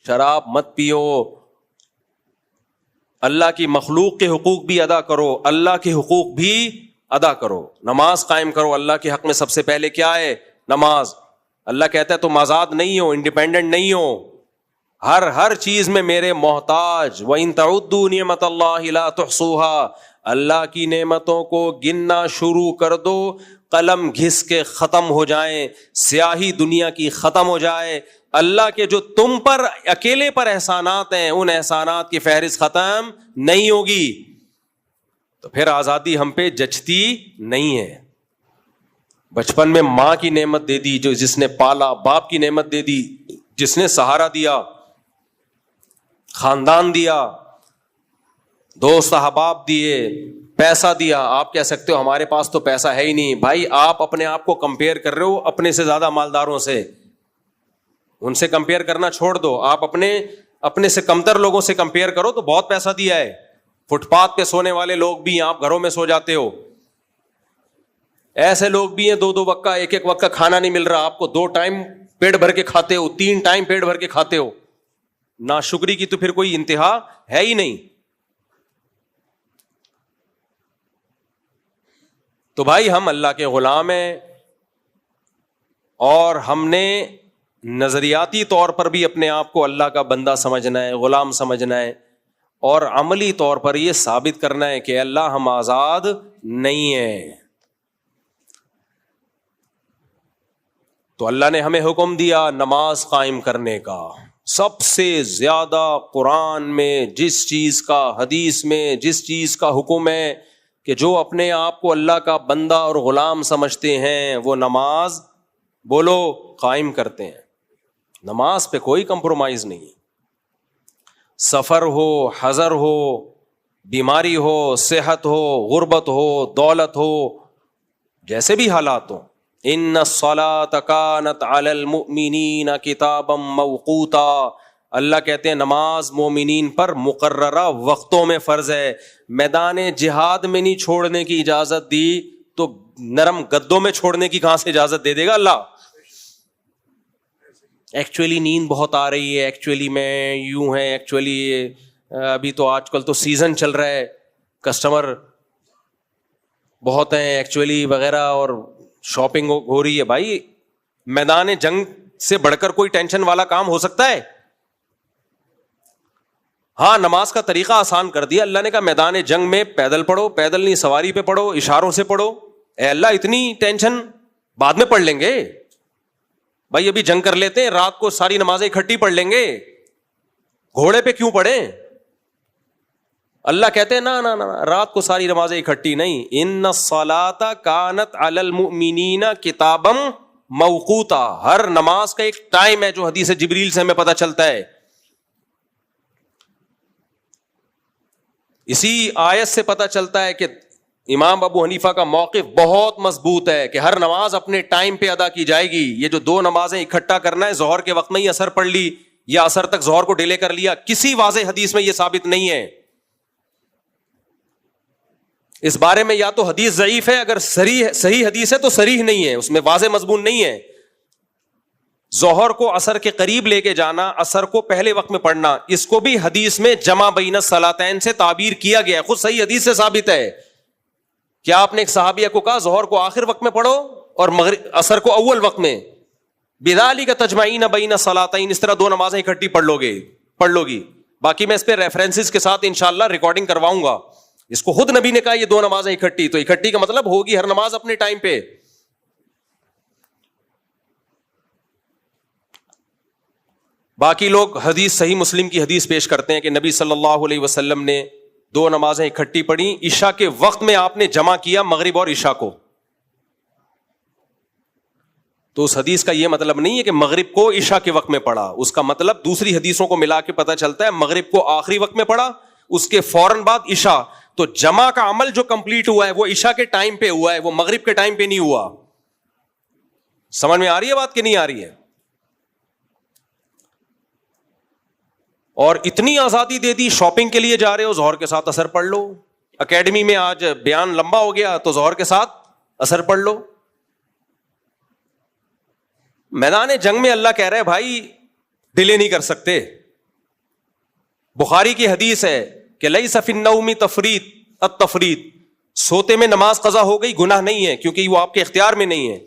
شراب مت پیو، اللہ کی مخلوق کے حقوق بھی ادا کرو، اللہ کے حقوق بھی ادا کرو، نماز قائم کرو۔ اللہ کے حق میں سب سے پہلے کیا ہے؟ نماز۔ اللہ کہتا ہے تم آزاد نہیں ہو، انڈیپینڈنٹ نہیں ہو، ہر چیز میں میرے محتاج۔ وَإِن تَعُدُّوا نِعْمَةَ اللَّهِ لَا تُحْصُوهَا، اللہ کی نعمتوں کو گننا شروع کر دو، قلم گھس کے ختم ہو جائیں، سیاہی دنیا کی ختم ہو جائے، اللہ کے جو تم پر اکیلے پر احسانات ہیں ان احسانات کی فہرست ختم نہیں ہوگی، تو پھر آزادی ہم پہ جچتی نہیں ہے۔ بچپن میں ماں کی نعمت دے دی، جو جس نے پالا، باپ کی نعمت دے دی جس نے سہارا دیا، خاندان دیا، دوست احباب دیے، پیسہ دیا۔ آپ کہہ سکتے ہو ہمارے پاس تو پیسہ ہے ہی نہیں، بھائی آپ اپنے آپ کو کمپیئر کر رہے ہو اپنے سے زیادہ مالداروں سے، ان سے کمپیئر کرنا چھوڑ دو، آپ اپنے سے کمتر لوگوں سے کمپیئر کرو تو بہت پیسہ دیا ہے۔ فٹ پاتھ پہ سونے والے لوگ بھی ہیں، آپ گھروں میں سو جاتے ہو، ایسے لوگ بھی ہیں 2 وقت کا، 1 وقت کا کھانا نہیں مل رہا آپ کو، 2 ٹائم پیٹ بھر کے کھاتے ہو، 3 ٹائم پیٹ بھر کے کھاتے ہو، ناشکری کی تو پھر کوئی انتہا ہے ہی نہیں۔ تو بھائی ہم اللہ کے غلام ہیں، اور ہم نے نظریاتی طور پر بھی اپنے آپ کو اللہ کا بندہ سمجھنا ہے، غلام سمجھنا ہے، اور عملی طور پر یہ ثابت کرنا ہے کہ اللہ ہم آزاد نہیں ہیں۔ تو اللہ نے ہمیں حکم دیا نماز قائم کرنے کا۔ سب سے زیادہ قرآن میں جس چیز کا، حدیث میں جس چیز کا حکم ہے کہ جو اپنے آپ کو اللہ کا بندہ اور غلام سمجھتے ہیں وہ نماز بولو قائم کرتے ہیں۔ نماز پہ کوئی کمپرومائز نہیں، سفر ہو، حضر ہو، بیماری ہو، صحت ہو، غربت ہو، دولت ہو، جیسے بھی حالات ہوں۔ ان الصلاۃ کانت علی المؤمنین کتابا موقوتا، اللہ کہتے ہیں نماز مومنین پر مقررہ وقتوں میں فرض ہے۔ میدان جہاد میں نہیں چھوڑنے کی اجازت دی تو نرم گدوں میں چھوڑنے کی کہاں سے اجازت دے دے گا اللہ؟ ایکچولی نیند بہت آ رہی ہے، ایکچولی میں یوں ہے، ایکچولی ابھی تو آج کل تو سیزن چل رہا ہے، کسٹمر بہت ہیں ایکچولی وغیرہ، اور شاپنگ ہو رہی ہے۔ بھائی میدان جنگ سے بڑھ کر کوئی ٹینشن والا کام ہو سکتا ہے؟ ہاں نماز کا طریقہ آسان کر دیا اللہ نے، کہا میدان جنگ میں پیدل پڑھو، پیدل نہیں سواری پہ پڑھو، اشاروں سے پڑھو۔ اے اللہ اتنی ٹینشن بعد میں پڑھ لیں گے، بھائی ابھی جنگ کر لیتے ہیں، رات کو ساری نمازیں اکٹھی پڑھ لیں گے، گھوڑے پہ کیوں پڑھیں؟ اللہ کہتے ہیں نا نا نا، رات کو ساری نمازیں اکٹھی نہیں۔ ان الصلاۃ کانت علی المؤمنین کتابا موقوتا، ہر نماز کا ایک ٹائم ہے جو حدیث جبریل سے ہمیں پتہ چلتا ہے۔ اسی آیت سے پتہ چلتا ہے کہ امام ابو حنیفہ کا موقف بہت مضبوط ہے کہ ہر نماز اپنے ٹائم پہ ادا کی جائے گی۔ یہ جو 2 نمازیں اکٹھا کرنا ہے، ظہر کے وقت میں ہی اثر پڑھ لی یا اثر تک ظہر کو ڈیلے کر لیا، کسی واضح حدیث میں یہ ثابت نہیں ہے۔ اس بارے میں یا تو حدیث ضعیف ہے، اگر صحیح حدیث ہے تو صریح نہیں ہے، اس میں واضح مضمون نہیں ہے۔ ظہر کو عصر کے قریب لے کے جانا، عصر کو پہلے وقت میں پڑھنا، اس کو بھی حدیث میں جمع بین الصلاتین سے تعبیر کیا گیا ہے، خود صحیح حدیث سے ثابت ہے۔ کیا آپ نے ایک صحابیہ کو کہا ظہر کو آخر وقت میں پڑھو اور عصر کو اول وقت میں؟ بذالک تجمعین بین الصلاتین، اس طرح 2 نمازیں اکٹھی پڑھ لو گی۔ باقی میں اس پہ ریفرنسز کے ساتھ انشاءاللہ ریکارڈنگ کرواؤں گا۔ اس کو خود نبی نے کہا یہ 2 نمازیں اکٹھی، تو اکٹھی کا مطلب ہوگی ہر نماز اپنے ٹائم پہ۔ باقی لوگ حدیث صحیح مسلم کی حدیث پیش کرتے ہیں کہ نبی صلی اللہ علیہ وسلم نے 2 نمازیں اکٹھی پڑھی، عشاء کے وقت میں آپ نے جمع کیا مغرب اور عشاء کو۔ تو اس حدیث کا یہ مطلب نہیں ہے کہ مغرب کو عشاء کے وقت میں پڑھا، اس کا مطلب دوسری حدیثوں کو ملا کے پتہ چلتا ہے مغرب کو آخری وقت میں پڑھا، اس کے فوراً بعد عشاء۔ تو جمع کا عمل جو کمپلیٹ ہوا ہے وہ عشاء کے ٹائم پہ ہوا ہے، وہ مغرب کے ٹائم پہ نہیں ہوا۔ سمجھ میں آ رہی ہے بات کہ نہیں آ رہی ہے؟ اور اتنی آزادی دے دی، شاپنگ کے لیے جا رہے ہو ظہر کے ساتھ اثر پڑھ لو، اکیڈمی میں آج بیان لمبا ہو گیا تو ظہر کے ساتھ اثر پڑھ لو۔ میدان جنگ میں اللہ کہہ رہے بھائی ڈیلے نہیں کر سکتے، بخاری کی حدیث ہے کہ لیس فی النوم التفریط، سوتے میں نماز قضا ہو گئی گناہ نہیں ہے، کیونکہ وہ آپ کے اختیار میں نہیں ہے.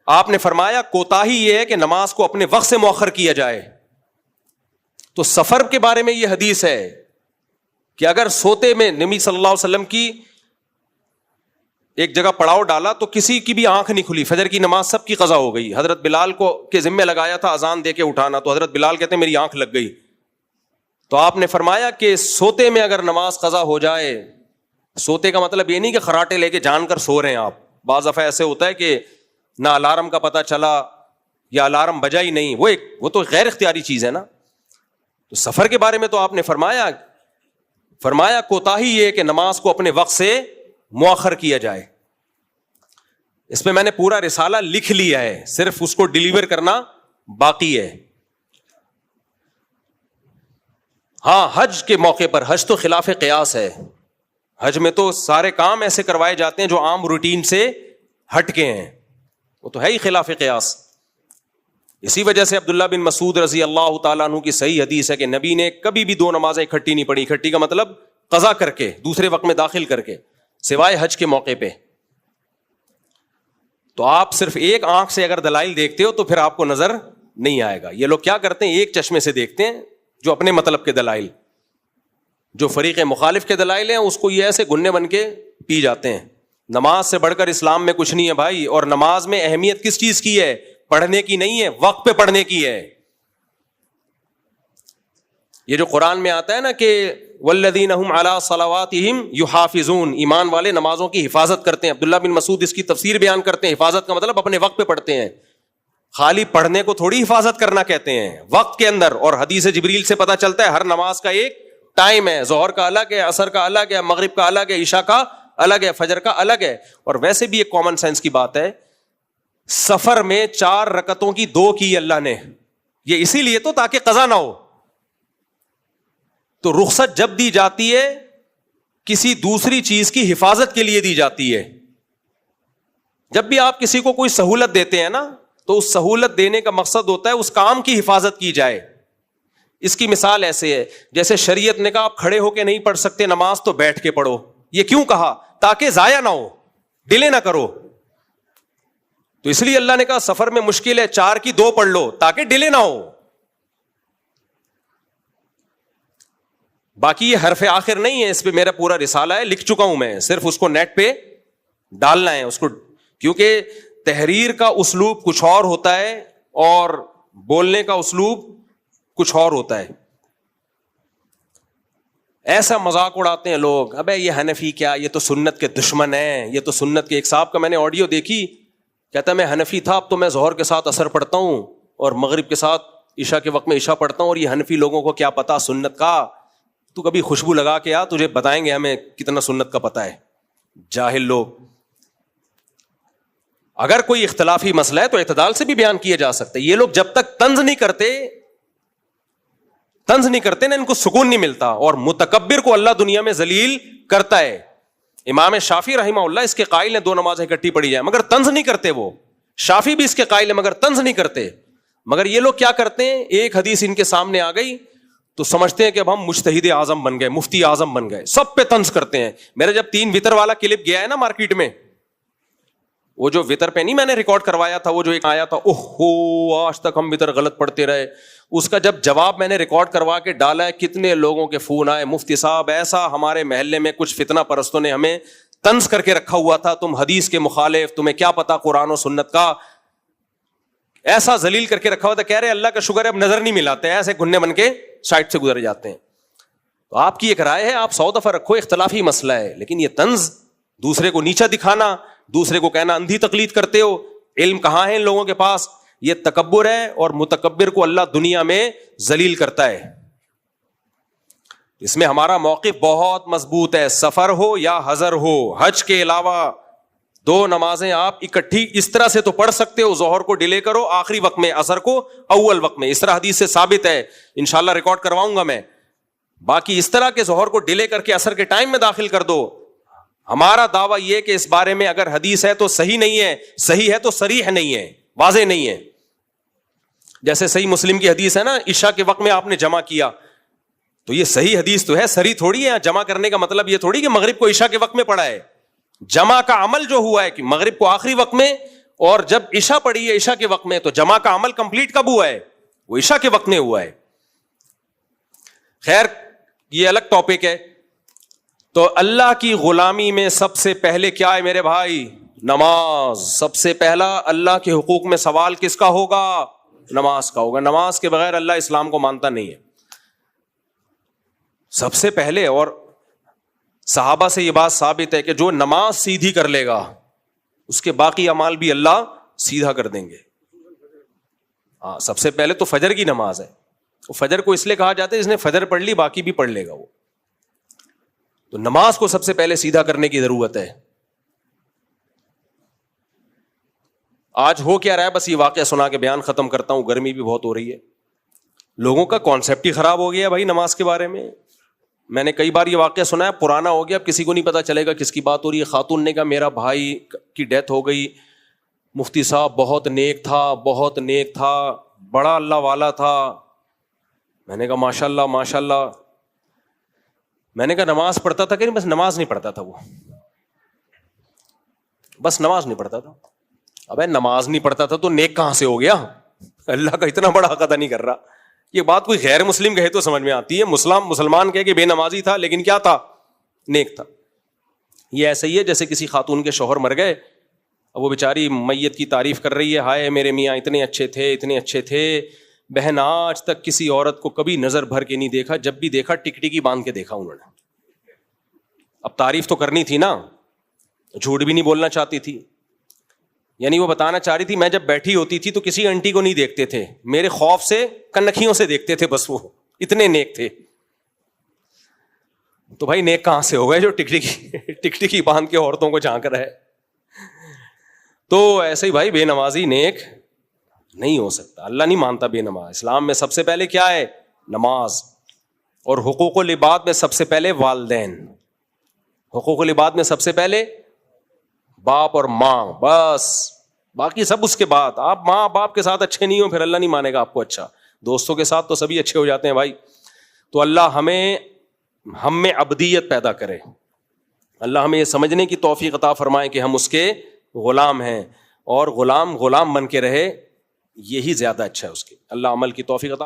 آپ نے فرمایا کوتاہی یہ ہے کہ نماز کو اپنے وقت سے مؤخر کیا جائے. تو سفر کے بارے میں یہ حدیث ہے کہ اگر سوتے میں نبی صلی اللہ علیہ وسلم کی ایک جگہ پڑاؤ ڈالا تو کسی کی بھی آنکھ نہیں کھلی، فجر کی نماز سب کی قضا ہو گئی. حضرت بلال کو کے ذمہ لگایا تھا اذان دے کے اٹھانا، تو حضرت بلال کہتے ہیں میری آنکھ لگ گئی. تو آپ نے فرمایا کہ سوتے میں اگر نماز قضا ہو جائے، سوتے کا مطلب یہ نہیں کہ خراٹے لے کے جان کر سو رہے ہیں آپ. بعض دفعہ ایسے ہوتا ہے کہ نہ الارم کا پتہ چلا یا الارم بجا ہی نہیں، وہ تو غیر اختیاری چیز ہے نا. تو سفر کے بارے میں تو آپ نے فرمایا کوتاہی یہ کہ نماز کو اپنے وقت سے مؤخر کیا جائے. اس پہ میں نے پورا رسالہ لکھ لیا ہے، صرف اس کو ڈیلیور کرنا باقی ہے. ہاں حج کے موقع پر، حج تو خلاف قیاس ہے. حج میں تو سارے کام ایسے کروائے جاتے ہیں جو عام روٹین سے ہٹ کے ہیں، وہ تو ہے ہی خلاف قیاس. اسی وجہ سے عبداللہ بن مسعود رضی اللہ تعالیٰ عنہ کی صحیح حدیث ہے کہ نبی نے کبھی بھی 2 نمازیں اکٹھی نہیں پڑھی. اکٹھی کا مطلب قضا کر کے دوسرے وقت میں داخل کر کے، سوائے حج کے موقع پہ. تو آپ صرف ایک آنکھ سے اگر دلائل دیکھتے ہو تو پھر آپ کو نظر نہیں آئے گا. یہ لوگ کیا کرتے ہیں، ایک چشمے سے دیکھتے ہیں جو اپنے مطلب کے دلائل، جو فریق مخالف کے دلائل ہیں اس کو یہ ایسے گنے بن کے پی جاتے ہیں. نماز سے بڑھ کر اسلام میں کچھ نہیں ہے بھائی. اور نماز میں اہمیت کس چیز کی ہے؟ پڑھنے کی نہیں ہے، وقت پہ پڑھنے کی ہے. یہ جو قرآن میں آتا ہے نا کہ والذین هم علی صلواتہم یحافظون، ایمان والے نمازوں کی حفاظت کرتے ہیں. عبداللہ بن مسعود اس کی تفسیر بیان کرتے ہیں، حفاظت کا مطلب اپنے وقت پہ پڑھتے ہیں. خالی پڑھنے کو تھوڑی حفاظت کرنا کہتے ہیں، وقت کے اندر. اور حدیث جبریل سے پتہ چلتا ہے ہر نماز کا ایک ٹائم ہے. ظہر کا الگ ہے، عصر کا الگ ہے، مغرب کا الگ ہے، عشاء کا الگ ہے، فجر کا الگ ہے. اور ویسے بھی ایک کامن سینس کی بات ہے، سفر میں 4 رکعتوں کی 2 کی اللہ نے، یہ اسی لیے تو تاکہ قضا نہ ہو. تو رخصت جب دی جاتی ہے کسی دوسری چیز کی حفاظت کے لیے دی جاتی ہے. جب بھی آپ کسی کو کوئی سہولت دیتے ہیں نا تو اس سہولت دینے کا مقصد ہوتا ہے اس کام کی حفاظت کی جائے. اس کی مثال ایسے ہے جیسے شریعت نے کہا آپ کھڑے ہو کے نہیں پڑھ سکتے نماز تو بیٹھ کے پڑھو. یہ کیوں کہا؟ تاکہ ضائع نہ ہو، ڈیلے نہ کرو. تو اس لیے اللہ نے کہا سفر میں مشکل ہے 4 کی 2 پڑھ لو تاکہ ڈیلے نہ ہو. باقی یہ حرف آخر نہیں ہے، اس پہ میرا پورا رسالہ ہے، لکھ چکا ہوں میں، صرف اس کو نیٹ پہ ڈالنا ہے اس کو. کیونکہ تحریر کا اسلوب کچھ اور ہوتا ہے اور بولنے کا اسلوب کچھ اور ہوتا ہے. ایسا مذاق اڑاتے ہیں لوگ، ابے یہ حنفی کیا، یہ تو سنت کے دشمن ہیں، یہ تو سنت کے. ایک صاحب کا میں نے آڈیو دیکھی، کہتا ہے میں حنفی تھا، اب تو میں ظہر کے ساتھ عصر پڑھتا ہوں اور مغرب کے ساتھ عشاء کے وقت میں عشاء پڑھتا ہوں، اور یہ حنفی لوگوں کو کیا پتا سنت کا. تو کبھی خوشبو لگا کے آ، تجھے بتائیں گے ہمیں کتنا سنت کا پتہ ہے. جاہل لوگ. اگر کوئی اختلافی مسئلہ ہے تو اعتدال سے بھی بیان کیا جا سکتا ہے. یہ لوگ جب تک طنز نہیں کرتے نا ان کو سکون نہیں ملتا. اور متکبر کو اللہ دنیا میں ذلیل کرتا ہے. امام شافعی رحمہ اللہ اس کے قائل ہیں 2 نمازیں اکٹھی پڑھی جائیں، مگر طنز نہیں کرتے. وہ شافعی بھی اس کے قائل ہیں مگر طنز نہیں کرتے. مگر یہ لوگ کیا کرتے ہیں، ایک حدیث ان کے سامنے آ گئی تو سمجھتے ہیں کہ اب ہم مجتہد اعظم بن گئے، مفتی اعظم بن گئے، سب پہ طنز کرتے ہیں. میرا جب 3 وطر والا کلپ گیا ہے نا مارکیٹ میں، وہ جو وطر پہ نہیں میں نے ریکارڈ کروایا تھا، وہ جو ایک آیا تھا اوہو آج تک ہم وطر غلط پڑھتے رہے، اس کا جب جواب میں نے ریکارڈ کروا کے ڈالا ہے، کتنے لوگوں کے فون آئے، مفتی صاحب ایسا ہمارے محلے میں کچھ فتنہ پرستوں نے ہمیں طنز کر کے رکھا ہوا تھا، تم حدیث کے مخالف، تمہیں کیا پتا قرآن و سنت کا، ایسا ذلیل کر کے رکھا ہوا تھا. کہہ رہے اللہ کا شکر ہے اب نظر نہیں ملاتے، ایسے گھننے بن کے سائٹ سے گزر جاتے ہیں. تو آپ کی ایک رائے ہے، آپ 100 دفعہ رکھو، اختلافی مسئلہ ہے، لیکن یہ طنز، دوسرے کو نیچا دکھانا، دوسرے کو کہنا اندھی تقلید کرتے ہو، علم کہاں ہے ان لوگوں کے پاس، یہ تکبر ہے. اور متکبر کو اللہ دنیا میں ذلیل کرتا ہے. اس میں ہمارا موقف بہت مضبوط ہے، سفر ہو یا حضر ہو. حج کے علاوہ 2 نمازیں آپ اکٹھی اس طرح سے تو پڑھ سکتے ہو، ظہر کو ڈیلے کرو آخری وقت میں، عصر کو اول وقت میں، اس طرح حدیث سے ثابت ہے، انشاءاللہ ریکارڈ کرواؤں گا میں. باقی اس طرح کے ظہر کو ڈیلے کر کے عصر کے ٹائم میں داخل کر دو. ہمارا دعویٰ یہ کہ اس بارے میں اگر حدیث ہے تو صحیح نہیں ہے، صحیح ہے تو صریح نہیں ہے، واضح نہیں ہے. جیسے صحیح مسلم کی حدیث ہے نا، عشاء کے وقت میں آپ نے جمع کیا، تو یہ صحیح حدیث تو ہے, سری تھوڑی ہے. جمع کرنے کا مطلب یہ تھوڑی کہ مغرب کو عشاء کے وقت میں پڑھا ہے. جمع کا عمل جو ہوا ہے کہ مغرب کو آخری وقت میں اور جب عشاء پڑھی ہے عشاء کے وقت میں, تو جمع کا عمل کمپلیٹ کب ہوا ہے؟ وہ عشاء کے وقت میں ہوا ہے. خیر یہ الگ ٹاپک ہے. تو اللہ کی غلامی میں سب سے پہلے کیا ہے میرے بھائی؟ نماز. سب سے پہلا اللہ کے حقوق میں سوال کس کا ہوگا؟ نماز کا ہوگا. نماز کے بغیر اللہ اسلام کو مانتا نہیں ہے سب سے پہلے. اور صحابہ سے یہ بات ثابت ہے کہ جو نماز سیدھی کر لے گا اس کے باقی اعمال بھی اللہ سیدھا کر دیں گے. ہاں سب سے پہلے تو فجر کی نماز ہے. فجر کو اس لیے کہا جاتا ہے اس نے فجر پڑھ لی باقی بھی پڑھ لے گا وہ. تو نماز کو سب سے پہلے سیدھا کرنے کی ضرورت ہے. آج ہو کیا رہا ہے, بس یہ واقعہ سنا کے بیان ختم کرتا ہوں. گرمی بھی بہت ہو رہی ہے, لوگوں کا کانسیپٹ ہی خراب ہو گیا بھائی نماز کے بارے میں. میں نے کئی بار یہ واقعہ سنا ہے, پرانا ہو گیا, اب کسی کو نہیں پتا چلے گا کس کی بات ہو رہی ہے. خاتون نے کہا میرا بھائی کی ڈیتھ ہو گئی, مفتی صاحب بہت نیک تھا, بہت نیک تھا, بڑا اللہ والا تھا. میں نے کہا ماشاء اللہ ماشاء اللہ. میں نے کہا نماز پڑھتا تھا کہ نہیں؟ بس نماز نہیں پڑھتا تھا وہ, بس نماز نہیں پڑھتا تھا. ابے نماز نہیں پڑھتا تھا تو نیک کہاں سے ہو گیا؟ اللہ کا اتنا بڑا حق ادا نہیں کر رہا. یہ بات کوئی غیر مسلم کہے تو سمجھ میں آتی ہے, مسلمان کہے کہ بے نمازی تھا لیکن کیا تھا؟ نیک تھا. یہ ایسا ہی ہے جیسے کسی خاتون کے شوہر مر گئے, اب وہ بیچاری میت کی تعریف کر رہی ہے, ہائے میرے میاں اتنے اچھے تھے اتنے اچھے تھے. بہن آج تک کسی عورت کو کبھی نظر بھر کے نہیں دیکھا, جب بھی دیکھا ٹکٹکی باندھ کے دیکھا انہوں نے. اب تعریف تو کرنی تھی نا, جھوٹ بھی نہیں بولنا چاہتی تھی. یعنی وہ بتانا چاہ رہی تھی میں جب بیٹھی ہوتی تھی تو کسی آنٹی کو نہیں دیکھتے تھے, میرے خوف سے کنکھیوں سے دیکھتے تھے بس, وہ اتنے نیک تھے. تو بھائی نیک کہاں سے ہو گئے جو ٹکٹکی باندھ کے عورتوں کو جھانک رہا ہے؟ تو ایسے ہی بھائی بے نمازی نیک نہیں ہو سکتا. اللہ نہیں مانتا بے نماز. اسلام میں سب سے پہلے کیا ہے؟ نماز. اور حقوق العباد میں سب سے پہلے والدین. حقوق العباد میں سب سے پہلے باپ اور ماں, بس باقی سب اس کے بعد. آپ ماں باپ کے ساتھ اچھے نہیں ہو پھر اللہ نہیں مانے گا آپ کو اچھا. دوستوں کے ساتھ تو سبھی اچھے ہو جاتے ہیں بھائی. تو اللہ ہم میں عبدیت پیدا کرے. اللہ ہمیں یہ سمجھنے کی توفیق عطا فرمائے کہ ہم اس کے غلام ہیں, اور غلام بن کے رہے, یہی زیادہ اچھا ہے اس کے. اللہ عمل کی توفیق عطا